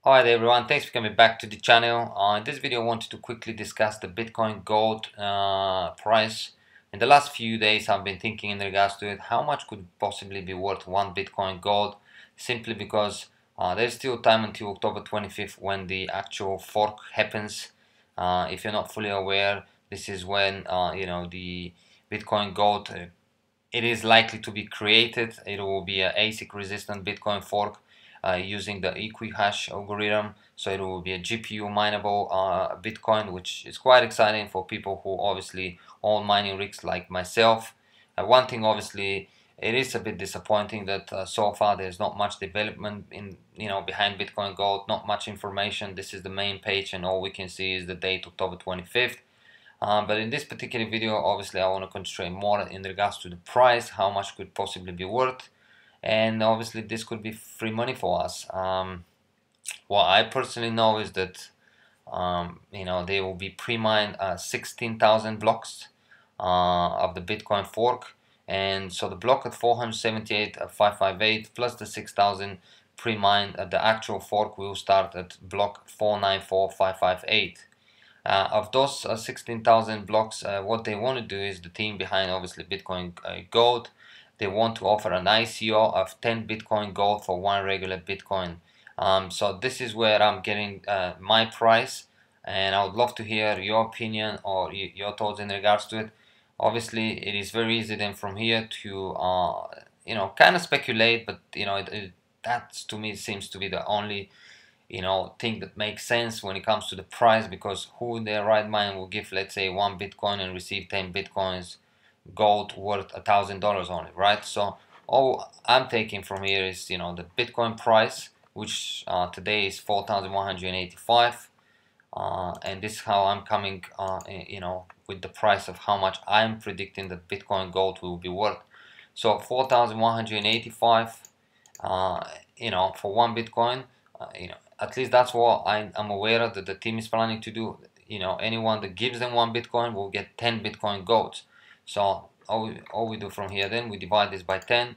Alright everyone, thanks for coming back to the channel. In this video I wanted to quickly discuss the Bitcoin gold price. In the last few days I've been thinking in regards to it, how much could possibly be worth one Bitcoin gold, simply because there's still time until October 25th when the actual fork happens. If you're not fully aware, this is when the Bitcoin gold it is likely to be created. It will be an ASIC resistant Bitcoin fork using the equihash algorithm. So it will be a GPU mineable Bitcoin, which is quite exciting for people who obviously own mining rigs like myself. One thing, obviously, it is a bit disappointing that so far there's not much development in behind Bitcoin Gold, not much information. This is the main page, and all we can see is the date October 25th. But in this particular video, obviously, I want to concentrate more in regards to the price, how much could possibly be worth, and obviously this could be free money for us. What I personally know is that they will be pre-mined 16,000 blocks of the Bitcoin fork, and so the block at 478,558 plus the 6,000 pre-mined at the actual fork will start at block 494,558. Of those 16,000 blocks, what they want to do is, the team behind obviously Bitcoin Gold, they want to offer an ICO of 10 Bitcoin Gold for one regular Bitcoin. So this is where I'm getting my price, and I would love to hear your opinion or your thoughts in regards to it. Obviously, it is very easy then from here to kind of speculate, but that to me seems to be the only thing that makes sense when it comes to the price, because who in their right mind will give, let's say, 1 Bitcoin and receive 10 Bitcoins gold worth $1,000 only, right? So all I'm taking from here is the Bitcoin price, which today is 4,185, and this is how I'm coming with the price of how much I'm predicting that Bitcoin gold will be worth. So 4,185 for one Bitcoin, at least that's what I'm aware of that the team is planning to do. Anyone that gives them 1 Bitcoin will get 10 Bitcoin golds. So all we do from here, then we divide this by 10,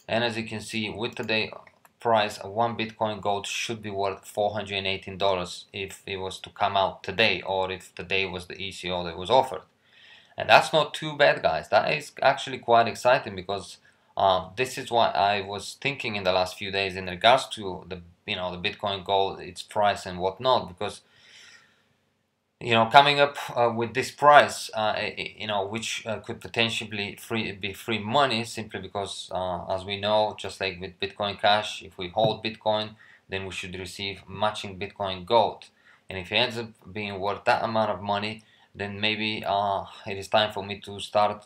and as you can see, with today price, a 1 Bitcoin gold should be worth $418 if it was to come out today, or if today was the ECO that was offered. And that's not too bad, guys. That is actually quite exciting, because this is what I was thinking in the last few days in regards to the the Bitcoin gold, its price and whatnot, because coming up with this price, which could potentially be free money, simply because as we know, just like with Bitcoin Cash, if we hold Bitcoin, then we should receive matching Bitcoin gold, and if it ends up being worth that amount of money, then maybe it is time for me to start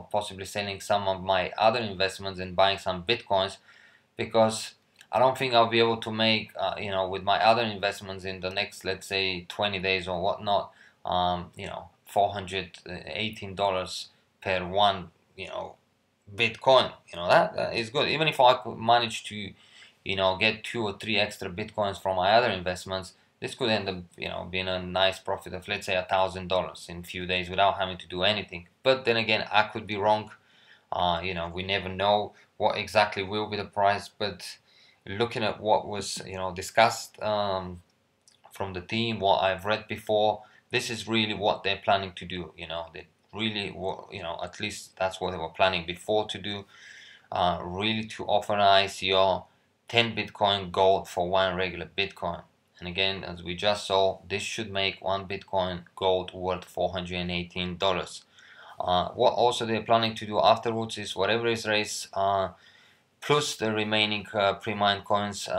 possibly selling some of my other investments and buying some Bitcoins, because I don't think I'll be able to make with my other investments in the next, let's say, 20 days or whatnot, $418 per one Bitcoin. That is good. Even if I could manage to get 2 or 3 extra Bitcoins from my other investments, this could end up being a nice profit of, let's say, $1,000 in a few days without having to do anything. But then again, I could be wrong. We never know what exactly will be the price, but looking at what was discussed from the team, what I've read before, this is really what they're planning to do. They really, at least that's what they were planning before to do, really to offer an ICO 10 Bitcoin gold for one regular Bitcoin. And again, as we just saw, this should make 1 Bitcoin gold worth $418. What also they're planning to do afterwards is whatever is raised plus the remaining pre-mined coins,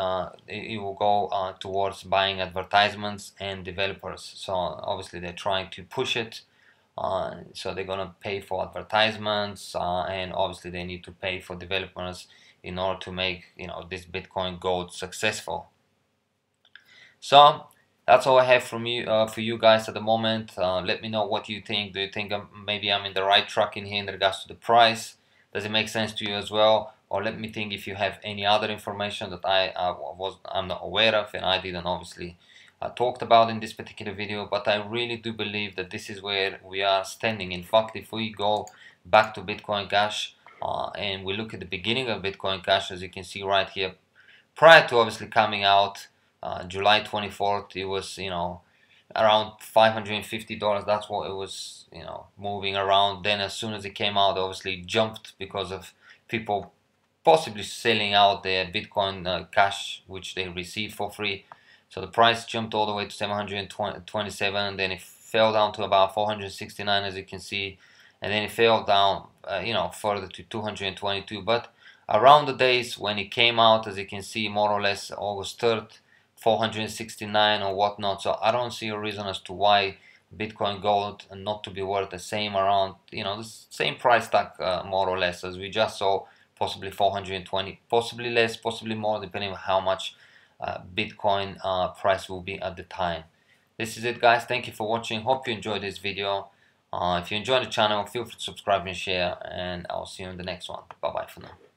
it will go towards buying advertisements and developers. So obviously they're trying to push it, so they're gonna pay for advertisements, and obviously they need to pay for developers in order to make this Bitcoin gold successful. So that's all I have from you for you guys at the moment. Let me know what you think. Do you think maybe I'm in the right track in here in regards to the price? Does it make sense to you as well? Or let me think if you have any other information that I'm not aware of and I didn't obviously talked about in this particular video. But I really do believe that this is where we are standing. In fact, if we go back to Bitcoin Cash and we look at the beginning of Bitcoin Cash, as you can see right here, prior to obviously coming out July 24th, it was, around $550. That's what it was, moving around. Then as soon as it came out, obviously it jumped because of people possibly selling out their Bitcoin cash, which they received for free. So the price jumped all the way to 727, and then it fell down to about 469, as you can see, and then it fell down, further to 222. But around the days when it came out, as you can see, more or less August 3rd, 469 or whatnot. So I don't see a reason as to why Bitcoin Gold not to be worth the same around, the same price tag, more or less, as we just saw. Possibly 420, possibly less, possibly more, depending on how much Bitcoin price will be at the time. This is it, guys. Thank you for watching. Hope you enjoyed this video. If you enjoyed the channel, feel free to subscribe and share, and I'll see you in the next one. Bye bye for now.